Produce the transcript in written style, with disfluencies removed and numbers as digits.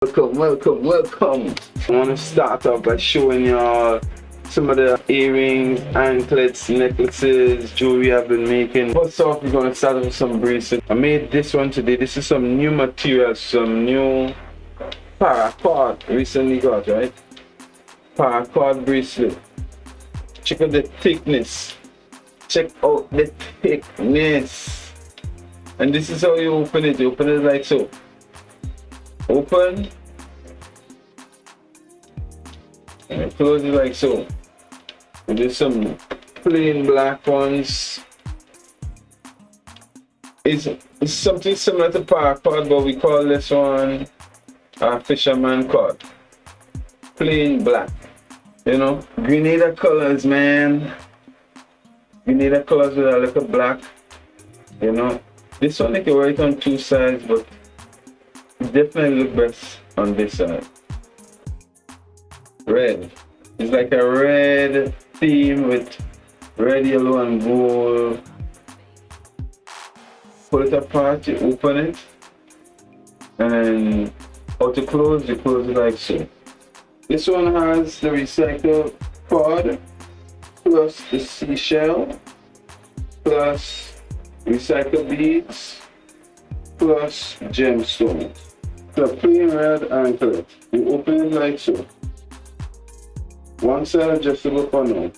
Welcome. I want to start off by showing y'all some of the earrings, anklets, necklaces, jewelry I've been making. First off, we're going to start with some bracelets. I made this one today. This is some new material, some new paracord recently got, right? Paracord bracelet. Check out the thickness. Check out the thickness. And this is how you open it. You open it like so. Open and close it like so. We do some plain black ones. It's something similar to paracord, but we call this one a fisherman cord. Plain black. You know, Grenada colors, man. Grenada colors with a little black. You know, this one you can wear it on two sides, but definitely look best on this side. Red. It's like a red theme with red, yellow, and gold. Pull it apart, you open it, and how to close, you close it like so. This one has the recycled cord, plus the seashell, plus recycled beads, plus gemstones. The plain red anklet. You open it like so. One side adjustable for now.